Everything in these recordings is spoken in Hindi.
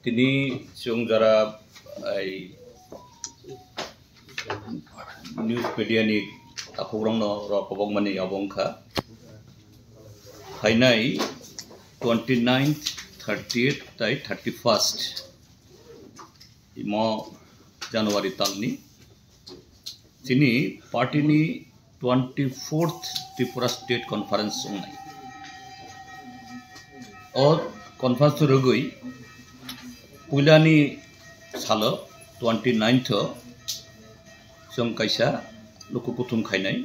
তিনি जों যারা এই নিউজ মিডিयानि खौरांनो रकबंमानि अबंखा फाइनाय 29th 30th ताई 31st इमो जानुवारी तालनि जिनि पार्टीनि 24th त्रिपुरा स्टेट कॉन्फ्रेंस उन्नाय और कॉन्फ्रेंस रगुई पुलानि सालो 29th जों कायसा लुकु कुथुम खायनाय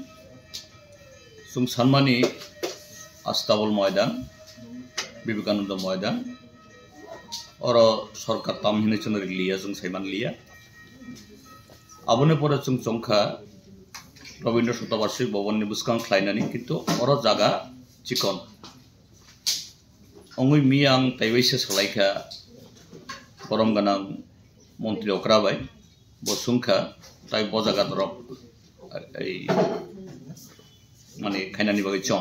जों सानमानि आस्ताबल मैदान विवेकानंद मैदान और सरकार तामहिने चंद्र लिया जों साइमान लिया आबने परे जों जंखा रवीन्द्र शतवार्षिक भवन नि बुस्कां खायनानि किन्तु और जागा चिकन अंगुइ मियां ताइवैसे सलायखा गरम गनां मंत्री अक्राबाय बसुंखा ताइ बजागा दरब माने खायनानि बागै चं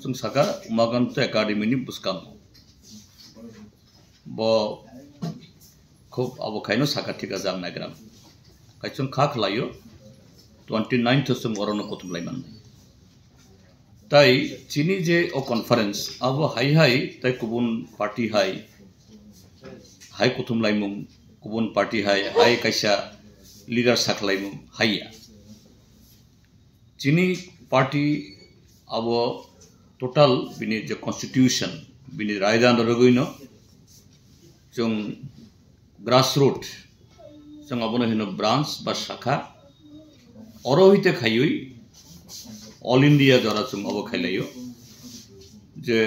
जों साका उमाकान्त एकाडेमीनि बुस्कां ब खूब अब खायनो साका थिका जां नागिरां खायचों खा खलायो 29th जों अरनो कुथुमलायमान ताइ चिनि जे ओ कॉन्फ्रेंस अब हाय हाय ताइ गुबुन पार्टी हाय हाय कुथुमलायमुं गुबुन पार्टी हाय हाय कायसा लीडर साखलायमुं हाया चिनी पार्टी अब टोटल बिनि जे कॉन्स्टिट्यूशन बिनि रायदान रगैनो जों ग्रासरूट जों अबनो हिनो ब्रांच बा शाखा अरहिते खायै ऑल इंडिया जरा जों अब खायलायो जे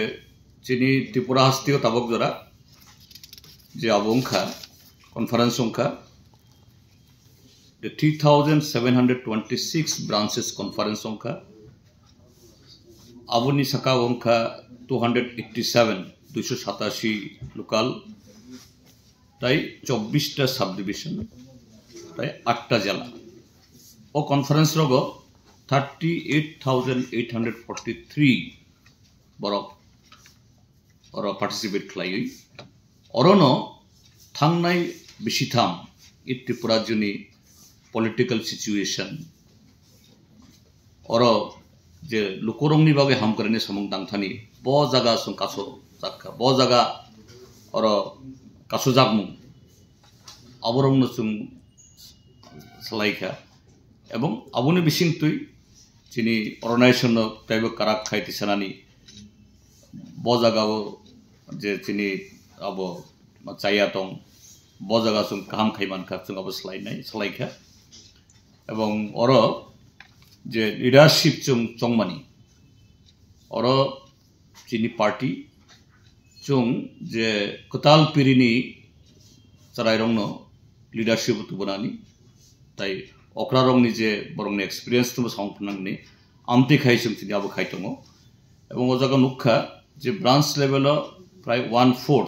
चिनी त्रिपुरा हस्तियो ताबक जरा जे अबंखा conference अंखा the 3726 branches conference onka abuni saka onka 287 local tai 24 ta subdivision tai 8 ta jela o conference rogo 38843 borok oro participate khlai orono thangnai bisitham it tripura juni political situation और जे लुकोरंगनि बागे हम करने समंग दांथानी बहुत जगह सुन कासो जाका बहुत जगह और कासो जागमु अबरंग न सुन सलाइखा एवं अबुने बिसिं तुई चिनी ऑर्गेनाइजेशन ताइबो कराक खाइति सनानी बहुत जगह जे चिनी अब चाया तंग बहुत जगह सुन काम खाइमान का सुन अब सलाइनाय सलाइखा एवं और जे लीडरशिप जों चंगमानी और चिनी पार्टी जों जे कताल पिरिनी चरायरंनो लीडरशिप तुबनानी ताइ अक्रारंनि जे बरंनि एक्सपीरियंस तुम सांगफनांनि आमति खायसों चिनि आबो खायतंगो एवं ओ जागा नुखा जे ब्रांच लेवल प्राय 1/4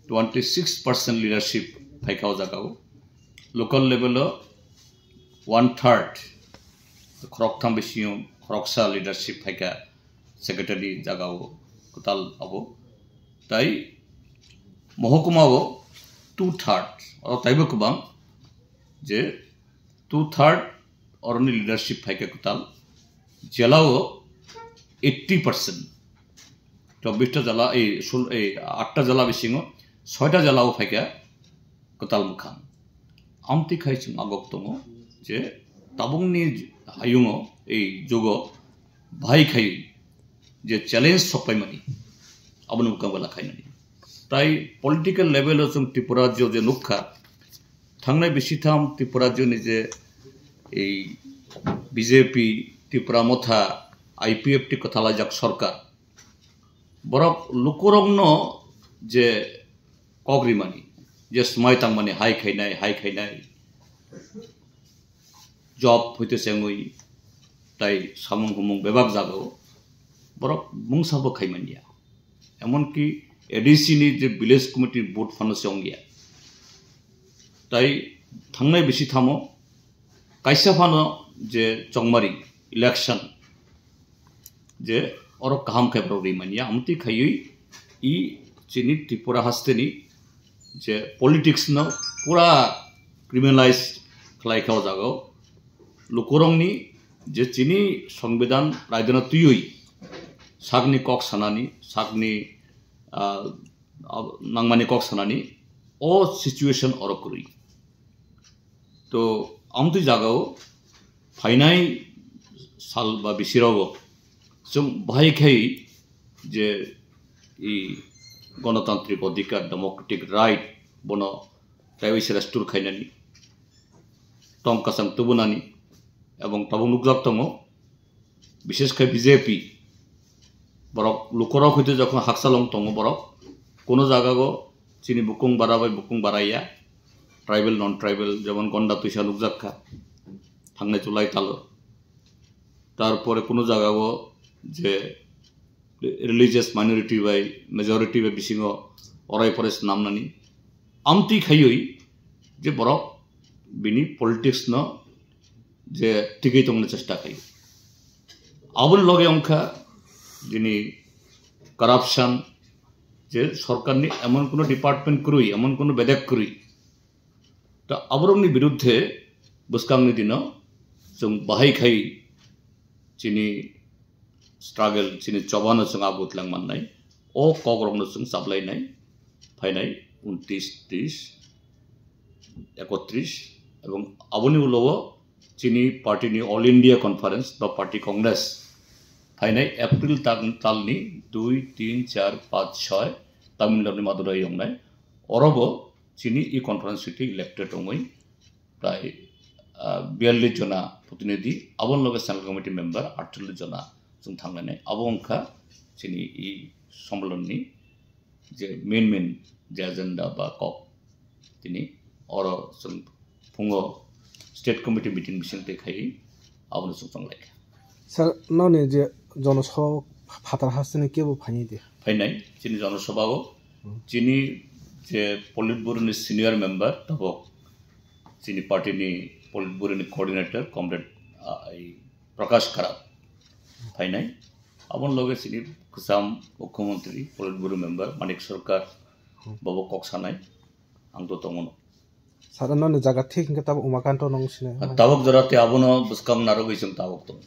26% लीडरशिप फाइखाव जागाव लोकल लेवल 1/3 खरकथाम बेसियों खरकसा लीडरशिप फाइका सेक्रेटारी जागाव कताल अबो ताइ महकुमाव 2/3 और ताइबो गोबां जे 2/3 अरनि लीडरशिप फाइका कताल जेलाव 80% 24 टा जला 8 टा जला बेसिङो 6 टा जलाव फाइका कताल मुखां आमति खायसिं आगक दङो जे ताबुंनि हायुङो ए जुगो भाई खाय जे चैलेंज सपायमानि आबनो मुखांबला खायनानि ताइ पॉलिटिकल लेवल जों त्रिपुरा जो जे नुखा थांनाय बिसिथाम त्रिपुरा जोनि जे ए बीजेपी त्रिपुरा मथा आईपीएफ टी कथालाजाक सरकार बरक लुकुरंनो जे कग्रिमानि जे समाय तांमानि हाय खायनाय जॉब होते सेंगुई ताई सामुं हुमुं बेबाग जागो बरक मुंसाबो खायमानिया एमन की एडीसी नि जे विलेज कमिटी बोर्ड फानो सेंगिया ताई थांनाय बिसि थामो कायसा फानो जे चंगमारी इलेक्शन जे और काम खायब्रो रैमानिया आमति खायै ई chini Tripura hasteni je politics no pura criminalized khlaikhaw jago lukorongni je chini সংবিধান রায়দান তুই সাগনি কক সানানি সাগনি নাংমানি কক সানানি ও সিচুয়েশন অরকরই তো আমতু জাগাও ফাইনাই সাল বা বিসিরাও जों बाहायखाय जे इ गणतान्त्रिक अधिकार डेमोक्रेटिक राइट बनो ताइसरा स्टुर खायनानि टंकासां तुबुनानि एवं ताबो नुकजाक दङ बिशेषकै बीजेपी बरक लुकरक हयतो जखन हाकसालं दङ बरक कोनो जागागो चिनि बुकुं बाराबाय बुकुं बाराया ट्राइबल नन ट्राइबल जेमन गन्डा तुइसा नुकजाकखा थांनाय जुलाइ तालो तारपरे कोनो जागागो जे रिलीजियस माइनॉरिटी बाय मेजॉरिटी बाय बिसिङो अराय फरेस्ट नामनानि आमति खायै जे बरक बिनि पॉलिटिक्स न जे टिकै तंनो चेष्टा खायो आबुन लगे अंखा दिनि करप्शन जे सरकारनि एमन कोनो डिपार्टमेंट करुई एमन कोनो बेदेक करुई ता आबरंनि बिरुद्धे बुसकांनि दिनो जों बाहायखाय चिनि स्ट्रागल चिनि चबानो जों आबुतलां माननाय ओ कग्रमनो जों साबलायनाय फायनाय 29 30 31 एवं आबुनि उलव चिनि पार्टीनि ऑल इंडिया कॉन्फ्रेंस बा पार्टी कांग्रेस फायनाय एप्रिल तालनि 2 3 4 5 6 तमिलनाडुनि मादुराई हमनाय अरबो चिनि इ कॉन्फ्रेंस सिटी इलेक्टेड हमै प्राय 42 जना प्रतिनिधि आबुन लगे सेंट्रल कमिटी मेंबर 48 जना जों थांनानै आबंखा चिनि इ सम्मेलननि जे मेन जे एजेंडा बा कक दिनै अर जों फुङो स्टेट कमिटी मिटिं बिसिं देखाय आबनो जों थांलाय सर नने जे जनसभा फातार हासने केबो फानि दे फायनाय चिनि जनसभाओ चिनि जे पलिट ब्यूरोनि सिनियर मेंबर तबो चिनि पार्टीनि पलिट ब्यूरोनि कोऑर्डिनेटर कमरेड प्रकाश खराब फाइनाय आबन लगे सिनि गोजाम मुख्यमंत्री पलिट ब्यूरो मेंबर मानिक सरकार बाबा कक्सानाय आं तो दङ सारा नने जागा ठीक के तब उमाकान्त नंसिने ताबक जराते आबनो बुसकाम नारो गैसं ताबक दं